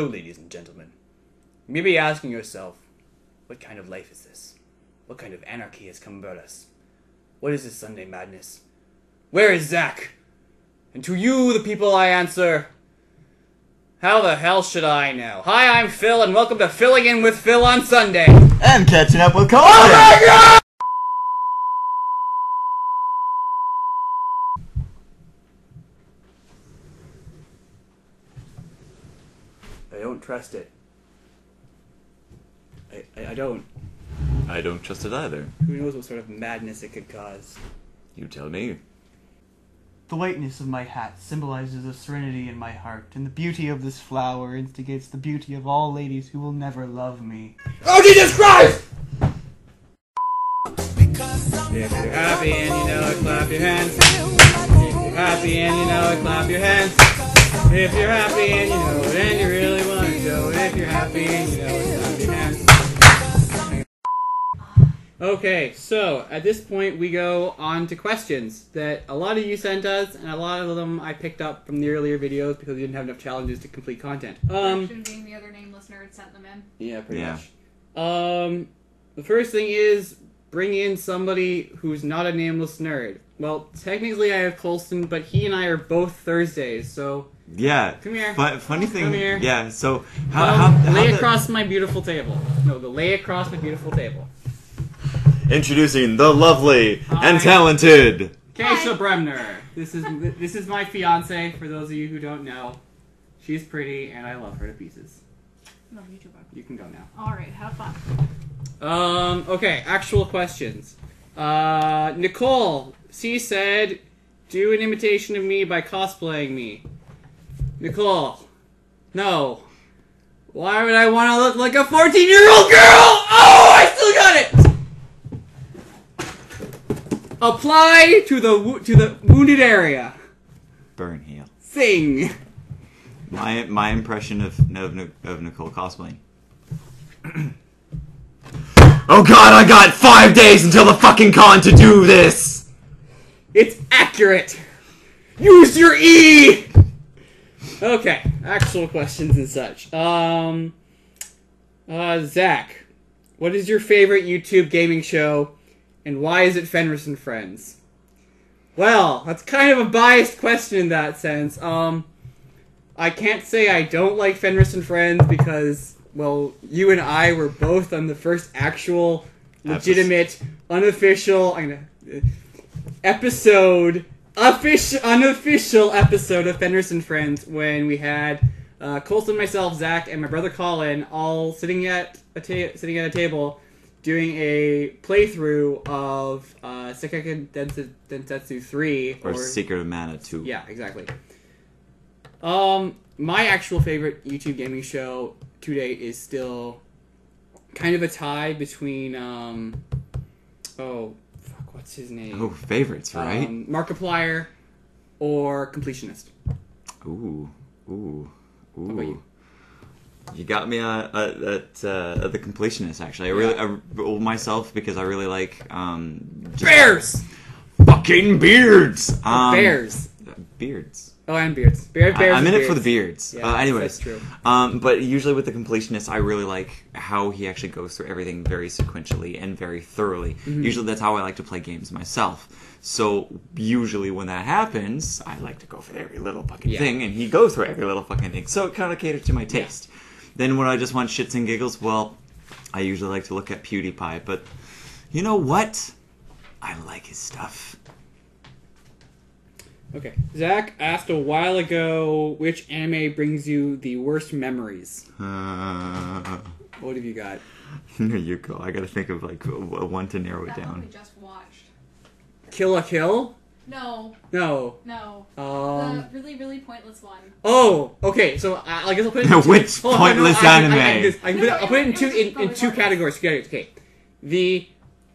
So, ladies and gentlemen, you may be asking yourself, what kind of life is this? What kind of anarchy has come about us? What is this Sunday madness? Where is Zach? And to you, the people, I answer, how the hell should I know? Hi, I'm Phil, and welcome to Filling In with Phil on Sunday. And catching up with Colin. Oh my god! I don't trust it. I don't. I don't trust it either. Who knows what sort of madness it could cause? You tell me. The whiteness of my hat symbolizes the serenity in my heart, and the beauty of this flower instigates the beauty of all ladies who will never love me. Oh, Jesus Christ! If you're happy and you know it, clap your hands. If you're happy and you know it, clap your hands. If you're happy and you know it, and you really want to show it. If you're happy and you know it, clap your hands. Okay, so at this point we go on to questions that a lot of you sent us, and a lot of them I picked up from the earlier videos because we didn't have enough challenges to complete content. Being the other nameless nerd sent them in. Yeah, pretty much. The first thing is bring in somebody who's not a nameless nerd. Well, technically I have Colston, but he and I are both Thursdays, so Yeah. come here. Funny thing. Come here. Yeah. So lay across my beautiful table. No, the lay across my beautiful table. Introducing the lovely and talented Keisha Bremner. This is my fiance. For those of you who don't know, she's pretty and I love her to pieces. Love you too, bud. You can go now. All right, have fun. Okay, actual questions. Nicole, she said, do an imitation of me by cosplaying me. Nicole, no. Why would I want to look like a 14-year-old girl? Oh, I still got it. Apply to the wounded area. Burn Heel. Sing. My impression of Nicole cosplaying. Oh god, I got 5 days until the fucking con to do this! It's accurate! Use your E! Okay, actual questions and such. Zach, what is your favorite YouTube gaming show, and why is it Fenris and Friends? Well, that's kind of a biased question in that sense. I can't say I don't like Fenris and Friends because, well, you and I were both on the first actual, legitimate, unofficial, unofficial episode of Fenris and Friends when we had Colson, myself, Zach, and my brother Colin all sitting at a table doing a playthrough of Seikaiken Densetsu 3 or Secret of Mana 2. Yeah, exactly. My actual favorite YouTube gaming show to date is still kind of a tie between, what's his name? Oh, favorites, right? Markiplier or Completionist. Ooh. What about you? You got me at the Completionist, actually. I myself, because I really like, Bears! Fucking beards! Bears. Beards. Oh, and beards. Bears I'm in beards. it for the beards. Yeah, anyways, that's true. But usually with the Completionist, I really like how he actually goes through everything very sequentially and very thoroughly. Mm-hmm. Usually that's how I like to play games myself. So usually when that happens, I like to go for every little fucking thing, and he goes for every little fucking thing. So it kind of caters to my taste. Yeah. Then when I just want shits and giggles, well, I usually like to look at PewDiePie. But you know what? I like his stuff. Okay. Zach asked a while ago, which anime brings you the worst memories? What have you got? There you go. I gotta think of like one to narrow it That one down. we just watched. Kill a Kill? No. No. No. The really, really pointless one. Oh, okay. So I guess I'll put it in Which pointless anime? I'll put it in two categories. Okay. The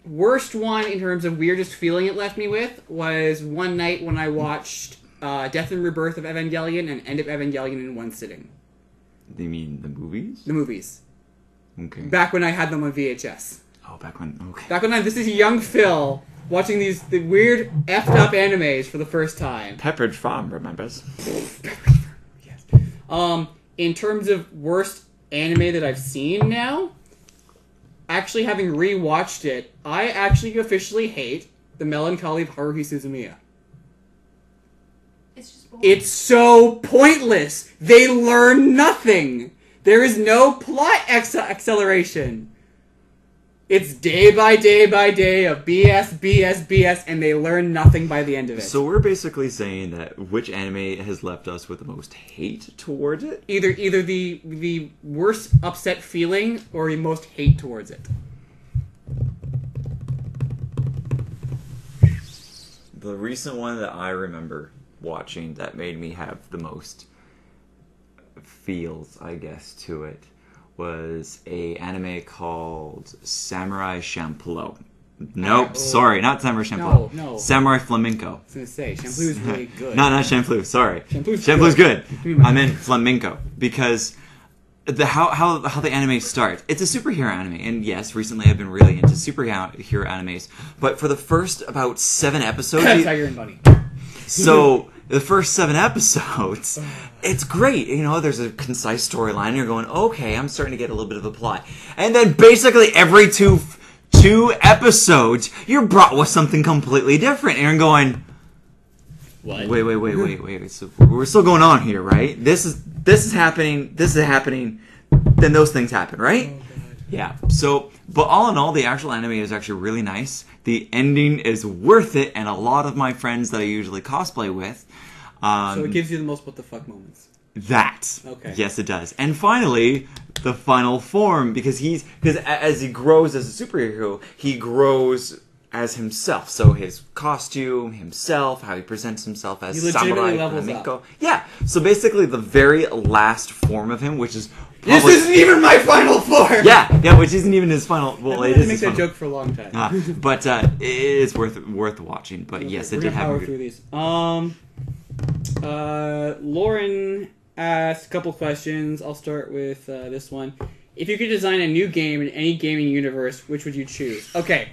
worst one in terms of weirdest feeling it left me with was one night when I watched Death and Rebirth of Evangelion and End of Evangelion in one sitting. Do you mean the movies? The movies. Okay. Back when I had them on VHS. Oh, back when. Okay. Back when this is young Phil watching the weird effed up animes for the first time. Pepperidge Farm remembers. Yes. in terms of worst anime that I've seen now, actually having rewatched it, I actually officially hate The Melancholy of Haruhi Suzumiya. It's just boring. It's so pointless. They learn nothing. There is no plot acceleration. It's day by day by day of BS, BS, BS, and they learn nothing by the end of it. So we're basically saying that which anime has left us with the most hate towards it? Either the worst upset feeling or the most hate towards it. The recent one that I remember watching that made me have the most feels, I guess, to it was a anime called Samurai Champloo. Nope, sorry, not Samurai Champloo. No. Samurai Flamenco. I was gonna say, Champloo is really good. No, not Champloo, sorry. Champloo's good. I meant flamenco because how the anime starts. It's a superhero anime, and yes, recently I've been really into superhero animes. But for the first about 7 episodes, Tiger and Bunny. so the first 7 episodes, it's great. You know, there's a concise storyline. You're going, okay, I'm starting to get a little bit of a plot, and then basically every two episodes, you're brought with something completely different, and you're going, What? wait. So we're still going on here, right? This is happening. Then those things happen, right? Oh, God. Yeah. So, but all in all, the actual anime is actually really nice. The ending is worth it, and a lot of my friends that I usually cosplay with. So it gives you the most what the fuck moments. That. Okay. Yes, it does. And finally, the final form, because as he grows as a superhero, he grows as himself. So his costume, himself, how he presents himself as He legitimately Samurai levels Flamenco. up. Yeah. So basically, the very last form of him, which is This isn't even my final form! yeah, which isn't even his final. Well, I've it been is to his make that final. joke for a long time. But it is worth watching. But yes, it We're did gonna have power me through these. Lauren asked a couple questions. I'll start with this one. If you could design a new game in any gaming universe, which would you choose? Okay.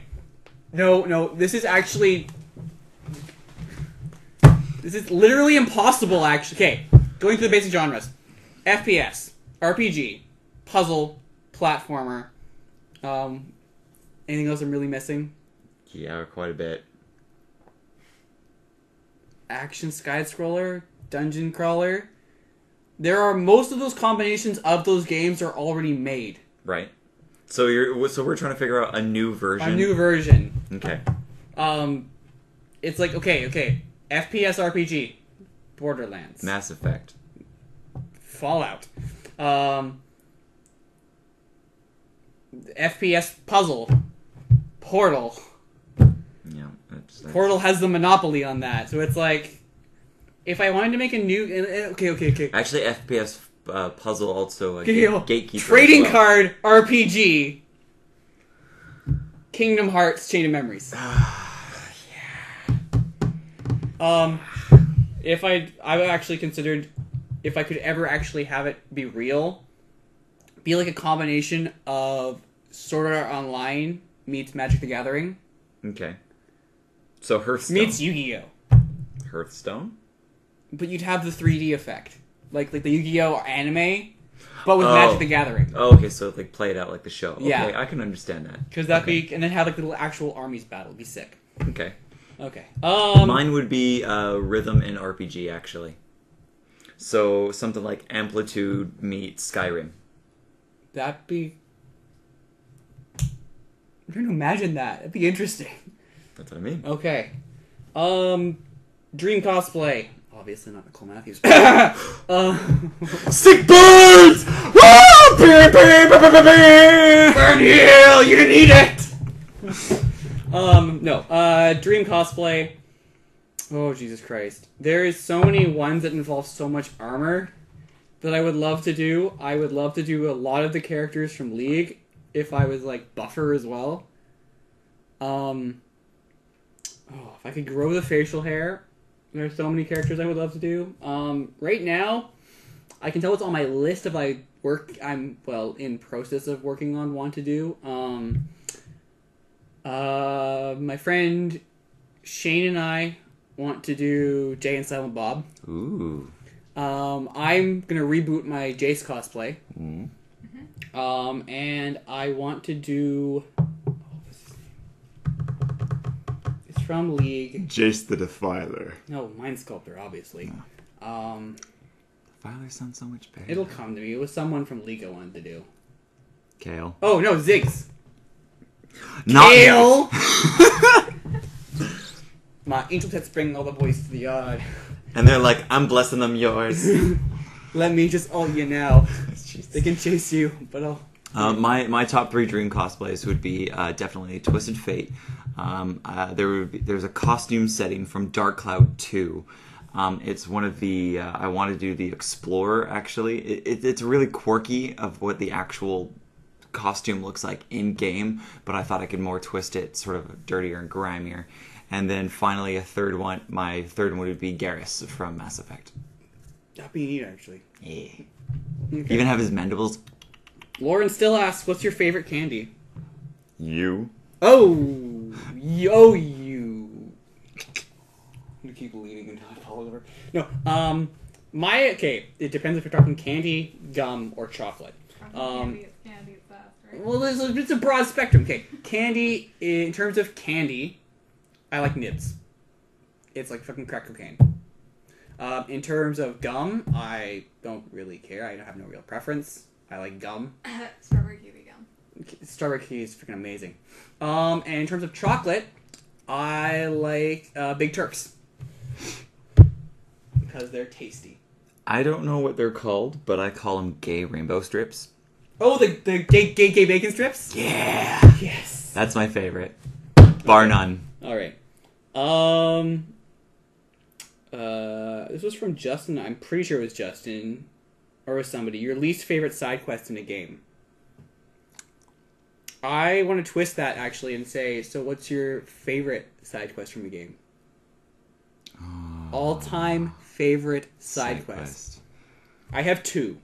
No, this is actually... This is literally impossible, actually. Okay, going through the basic genres. FPS, RPG, puzzle, platformer. Anything else I'm really missing? Yeah, quite a bit. Action side-scroller, dungeon crawler. There are most of those combinations of those games are already made. Right. So we're trying to figure out a new version. A new version. Okay. It's like okay. FPS RPG, Borderlands, Mass Effect. Fallout, FPS puzzle, Portal. Yeah. That's Portal has the monopoly on that, so it's like if I wanted to make a new okay. Actually, FPS puzzle also gatekeeper. Trading as well. card RPG. Kingdom Hearts Chain of Memories. If I've actually considered if I could ever actually have it be real, be like a combination of Sword Art Online meets Magic the Gathering Okay. So Hearthstone. meets Yu-Gi-Oh. Hearthstone. But you'd have the 3D effect, like the Yu-Gi-Oh anime, but with Magic the Gathering. Oh, okay. So like play it out like the show. Yeah. Okay, I can understand that. Because that'd be, and then have like little actual armies battle. It'd be sick. Okay. Okay. Mine would be rhythm and RPG actually. So something like Amplitude meets Skyrim. That'd be. I'm trying to imagine that. That'd be interesting. That's what I mean. Okay. Dream cosplay. Obviously not Nicole Matthews. Sick birds! Woo! Burn Hill! You didn't eat it! No. Dream cosplay. Oh, Jesus Christ. There is so many ones that involve so much armor that I would love to do. I would love to do a lot of the characters from League if I was, like, buffer as well. If I could grow the facial hair, there's so many characters I would love to do. Right now, I can tell what's on my list of I'm in process of working on want to do. My friend Shane and I want to do Jay and Silent Bob. Ooh. I'm gonna reboot my Jace cosplay. Mm. And I want to do. What's his name? It's from League. Jace the Defiler. No, Mind Sculptor, obviously. Defiler sounds so much better. It'll come to me. It was someone from League I wanted to do. Kale. Oh no, Ziggs. Not Kale. My angel pets bring all the boys to the yard. And they're like, I'm blessing them yours. Let me just ult you now. Jesus. They can chase you, but I'll... My top 3 dream cosplays would be definitely Twisted Fate. There's a costume setting from Dark Cloud 2. It's one of the I want to do the Explorer. Actually, it's really quirky of what the actual costume looks like in game, but I thought I could more twist it, sort of dirtier and grimier. And then finally, my third one would be Garrus from Mass Effect. That'd be neat, actually. Yeah. Okay. Even have his mandibles. Lauren still asks, what's your favorite candy? You. Oh, you. I'm gonna keep leaning until I fall over. No, it depends if you're talking candy, gum, or chocolate. Candy is fast, right? Well, it's a broad spectrum. Okay, candy, in terms of candy, I like nibs. It's like fucking crack cocaine. In terms of gum, I don't really care. I have no real preference. I like gum. Strawberry kiwi gum. Strawberry kiwi is freaking amazing. And in terms of chocolate, I like Big Turks. Because they're tasty. I don't know what they're called, but I call them gay rainbow strips. Oh, the gay bacon strips? Yeah! Yes! That's my favorite. Bar none. Alright. This was from Justin. I'm pretty sure it was Justin. Or was somebody. Your least favorite side quest in a game. I want to twist that, actually, and say, so what's your favorite side quest from a game? All-time favorite side quest. I have 2.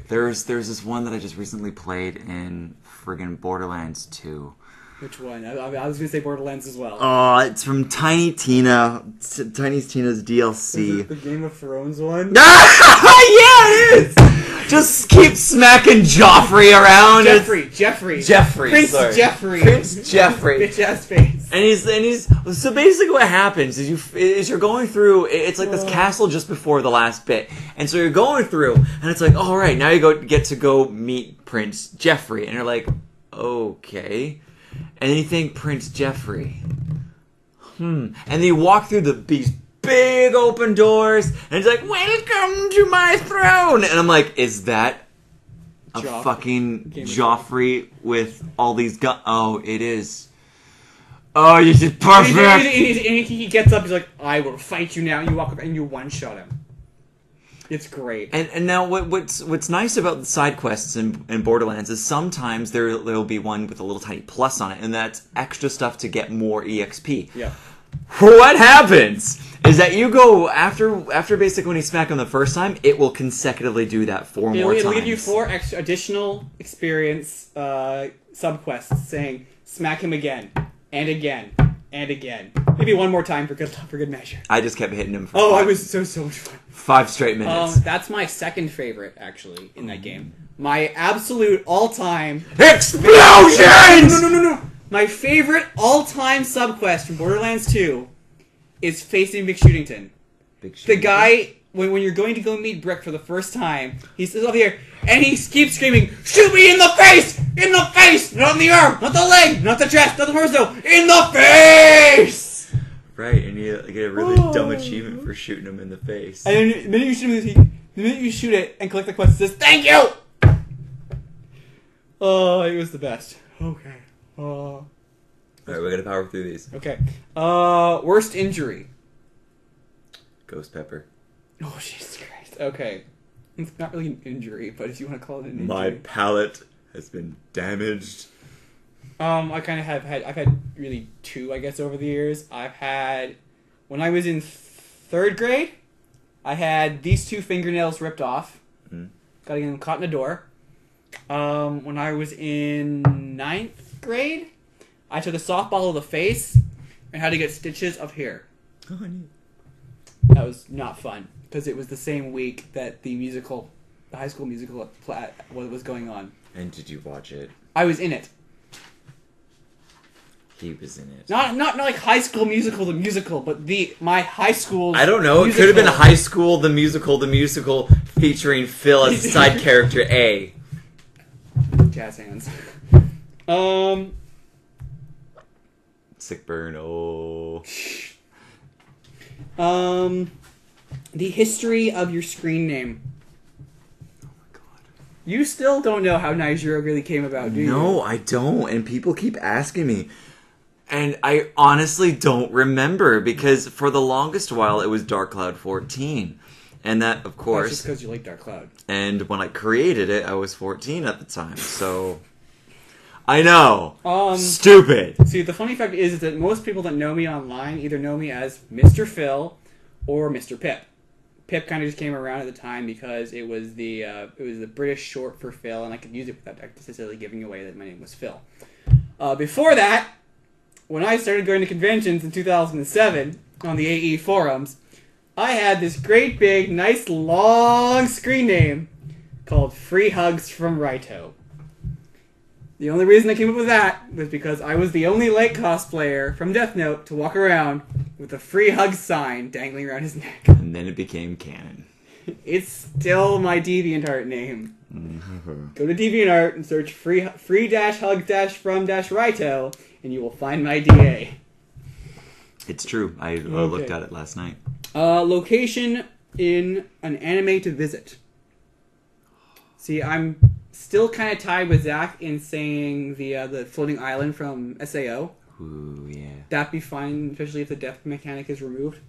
There's this one that I just recently played in friggin' Borderlands 2. Which one? I was going to say Borderlands as well. Oh, it's from Tiny Tina. Tiny Tina's DLC. Is it the Game of Thrones one? Yeah, it is! Just keep smacking Joffrey around. Jeffrey. Prince sorry. Jeffrey. Bitch ass face. And he's so basically what happens is you're going through, it's like this castle just before the last bit, and so you're going through and it's like, all right, now you get to go meet Prince Jeffrey, and you're like, okay, and then you think Prince Jeffrey, and then you walk through these big open doors, and it's like, welcome to my throne, and I'm like, is that a fucking Joffrey with all these guns? Oh, it is. Oh, you did perfect! And he gets up, he's like, I will fight you now, and you walk up and you one-shot him. It's great. And now what's nice about the side quests in Borderlands is sometimes there'll be one with a little tiny plus on it, and that's extra stuff to get more EXP. Yeah. What happens is that you go, after basically when you smack him the first time, it will consecutively do that 4 more times. It'll give you 4 extra additional experience subquests saying, smack him again. And again, and again. Maybe one more time for good measure. I just kept hitting him for it was so much fun. 5 straight minutes. That's my second favorite, actually, in that game. My absolute all-time... Explosions! No. My favorite all-time subquest from Borderlands 2 is facing McShootington. The guy, when you're going to go meet Brick for the first time, he sits up here, and he keeps screaming, shoot me in the face! In the face! Not in the arm! Not the leg! Not the chest! Not the torso! In the face! Right, and you get a really dumb achievement for shooting him in the face. And then the minute you shoot it and collect the quest, it says, thank you! Oh, it was the best. Okay. Alright, we're gonna power through these. Okay. Worst injury. Ghost Pepper. Oh, Jesus Christ. Okay. It's not really an injury, but if you want to call it an injury. My palate has been damaged. I kind of I've had really 2, I guess, over the years. I've had, when I was in 3rd grade, I had these 2 fingernails ripped off. Got them caught in a door. When I was in 9th grade, I took a softball to the face and had to get stitches up here. Oh, neat. That was not fun because it was the same week that the High School Musical was going on. And did you watch it? I was in it. He was in it. Not like High School Musical, the musical, but my high school. I don't know. It could have been High School, the musical featuring Phil as side character A. Jazz hands. Sick burn. Oh. The history of your screen name. Oh my god. You still don't know how Nigeria really came about, do you? No, I don't. And people keep asking me. And I honestly don't remember because for the longest while it was Dark Cloud 14. And that, of course... That's just because you like Dark Cloud. And when I created it, I was 14 at the time, so... I know! Stupid! See, the funny fact is that most people that know me online either know me as Mr. Phil or Mr. Pip. Pip kind of just came around at the time because it was the British short for Phil, and I could use it without necessarily giving away that my name was Phil. Before that, when I started going to conventions in 2007 on the AE forums, I had this great big, nice, long screen name called Free Hugs from Raito. The only reason I came up with that was because I was the only light cosplayer from Death Note to walk around with a free hug sign dangling around his neck. And then it became canon. It's still my DeviantArt name. Go to DeviantArt and search free-hug-from-Raito, and you will find my DA. It's true. I looked at it last night. Location in an anime to visit. See, I'm still kind of tied with Zach in saying the floating island from SAO. Ooh, yeah. That'd be fine, especially if the death mechanic is removed.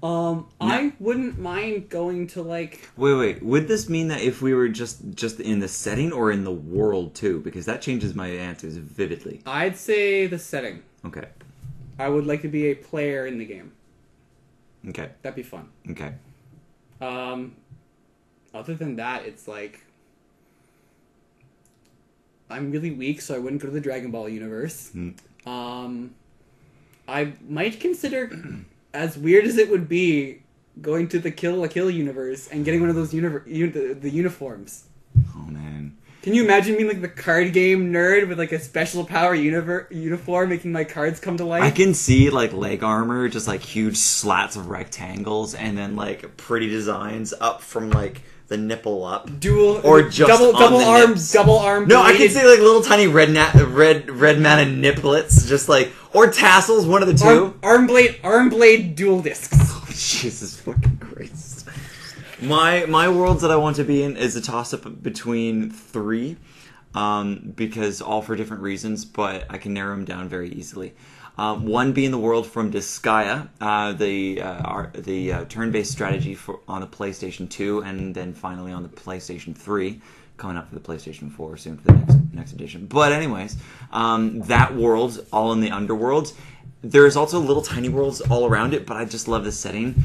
I wouldn't mind going to, like... Wait. Would this mean that if we were just in the setting or in the world, too? Because that changes my answers vividly. I'd say the setting. Okay. I would like to be a player in the game. Okay. That'd be fun. Okay. Other than that, it's like... I'm really weak, so I wouldn't go to the Dragon Ball universe. I might consider... as weird as it would be, going to the Kill la Kill universe and getting one of those the uniforms. Oh, man. Can you imagine being like the card game nerd with like a special power uniform, making my cards come to life? I can see like leg armor, just like huge slats of rectangles, and then like pretty designs up from like the nipple up. Or just double arm. No, I can see like little tiny red mana nipplets, just like, or tassels, one of the two. Arm blade dual discs. Oh, Jesus fucking Christ. My worlds that I want to be in is a toss up between 3, because all for different reasons, but I can narrow them down very easily. One being the world from Disgaea, the turn-based strategy on the PlayStation 2, and then finally on the PlayStation 3, coming up for the PlayStation 4 soon for the next edition. But anyways, that world, all in the underworld. There's also little tiny worlds all around it, but I just love the setting.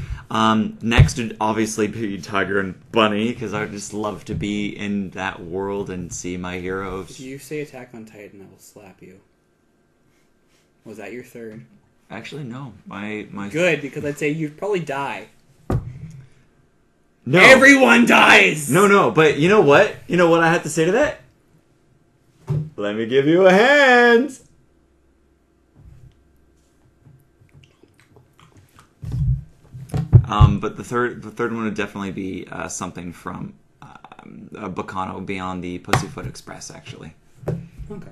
Next would obviously be Tiger and Bunny, because I would just love to be in that world and see my heroes. If you say Attack on Titan, I will slap you. Was that your third? Actually, no. My Good, because I'd say you'd probably die. No. Everyone dies! No, but you know what? You know what I have to say to that? Let me give you a hand! But the third one would definitely be something from Bacano Beyond the Pussyfoot Express, actually. Okay.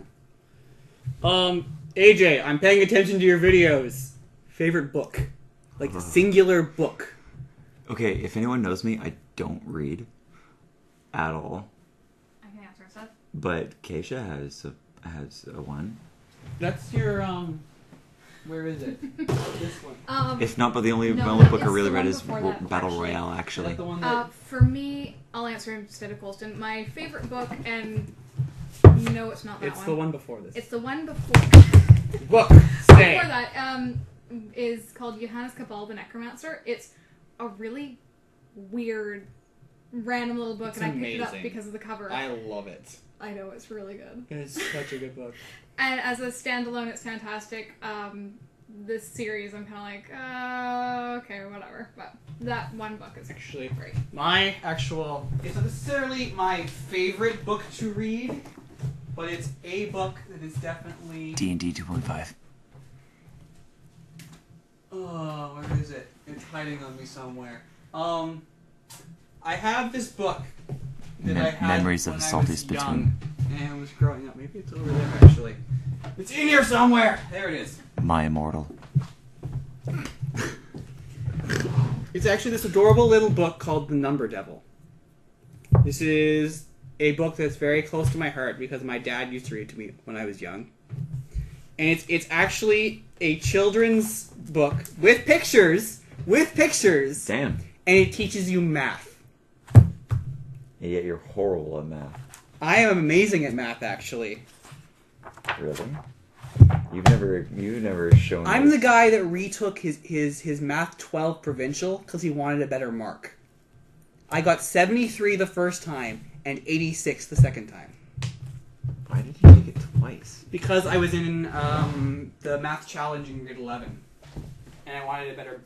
AJ, I'm paying attention to your videos. Favorite book? Like, singular book. Okay, if anyone knows me, I don't read at all. I can answer stuff. But Keisha has a one. That's your, where is it? This one. If not, but the only book I really read is Battle Royale, actually. Is that the one that... For me, I'll answer instead of Colston. My favorite book, and no, it's not that one. It's the one before this. It's the one before. Book! Before Say! that, is called Johannes Cabal the Necromancer. It's a really weird, random little book, It's and I picked it amazing. up because of the cover. I love it. I know, it's really good. It's such a good book. And as a standalone, it's fantastic. this series, I'm kind of like, okay, whatever. But that one book is Actually, great. it's not necessarily my favorite book to read, but it's a book that is definitely... D&D 2.5. Oh, where is it? It's hiding on me somewhere. I have this book that I had Memories of when a I Salty was Spittoon. young and was growing up. Maybe it's over there, actually. It's in here somewhere! There it is. My Immortal. It's actually this adorable little book called The Number Devil. This is a book that's very close to my heart because my dad used to read it to me when I was young. And it's actually a children's book with pictures. Damn. And it teaches you math. And yet you're horrible at math. I am amazing at math, actually. Really? You've never shown I'm us- the guy that retook his Math 12 provincial because he wanted a better mark. I got 73 the first time and 86 the second time. Why did you take it twice? Because I was in the math challenge in grade 11. And I wanted a better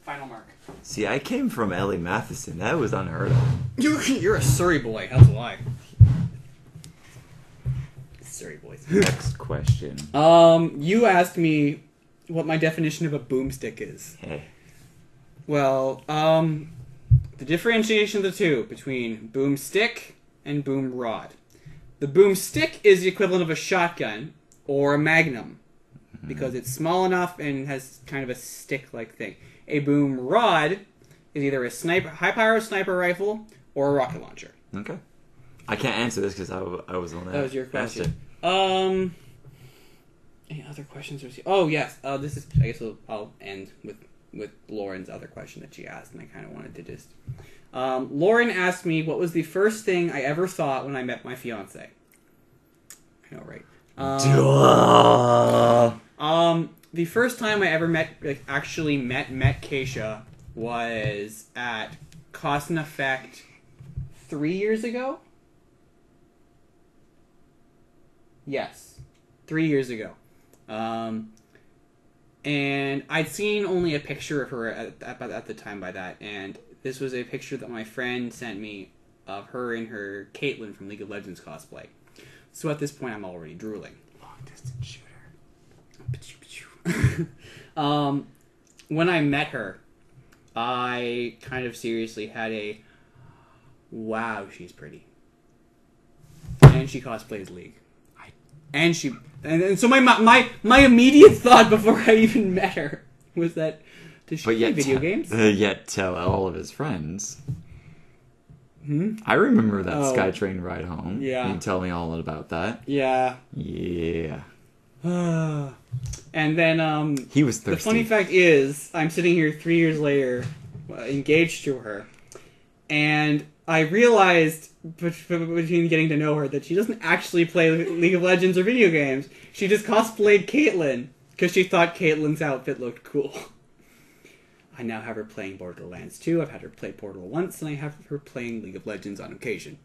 final mark. See, I came from Ellie Matheson. That was unheard of. You're a Surrey boy, that's why. Surrey boys. Next question. You asked me what my definition of a boomstick is. Hey. Well, the differentiation of the two between boomstick and boom rod. The boomstick is the equivalent of a shotgun or a magnum because it's small enough and has kind of a stick-like thing. A boom rod is either a high-powered sniper rifle or a rocket launcher. Okay. I can't answer this because I was on that. That was your asked question. it. Any other questions? Oh, yes. This is. I guess I'll end with Lauren's other question that she asked, and I kind of wanted to just. Lauren asked me what was the first thing I ever thought when I met my fiance. I know, right? The first time I ever met Keisha was at Cause and Effect 3 years ago. Yes, 3 years ago. And I'd seen only a picture of her at the time by that, and this was a picture that my friend sent me of her in her Caitlyn from League of Legends cosplay. So at this point, I'm already drooling. Long distance shooter. When I met her, I kind of seriously had a, wow, she's pretty. And she cosplays League. And so my immediate thought before I even met her was that, does she play video games? Yet tell all of his friends. I remember that SkyTrain ride home. Yeah. You tell me all about that. Yeah. Yeah. And then He was thirsty. the funny fact is, I'm sitting here 3 years later, engaged to her, and I realized between getting to know her that she doesn't actually play League of Legends or video games. She just cosplayed Caitlyn because she thought Caitlyn's outfit looked cool. I now have her playing Borderlands 2. I've had her play Portal once, and I have her playing League of Legends on occasion.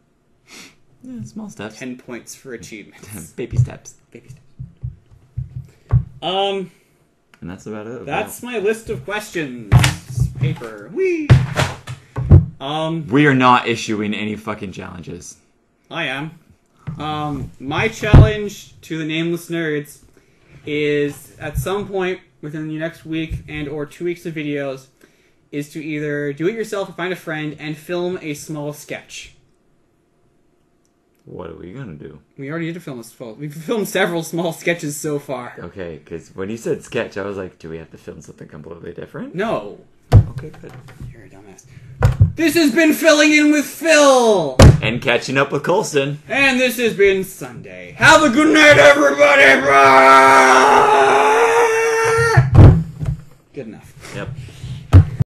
Yeah, small steps. 10 points for achievements. Baby steps. Baby steps. And that's about it. That's my list of questions. Paper. Whee! We are not issuing any fucking challenges. I am. My challenge to the Nameless Nerds is at some point within the next week and or 2 weeks of videos is to either do it yourself or find a friend and film a small sketch. What are we gonna do? We already did film we've filmed several small sketches so far. Okay, because when you said sketch, I was like, do we have to film something completely different? No. Okay, good. You're a dumbass. This has been Filling In with Phil! And catching up with Colston. And this has been Sunday. Have a good night, everybody! Good enough. Yep.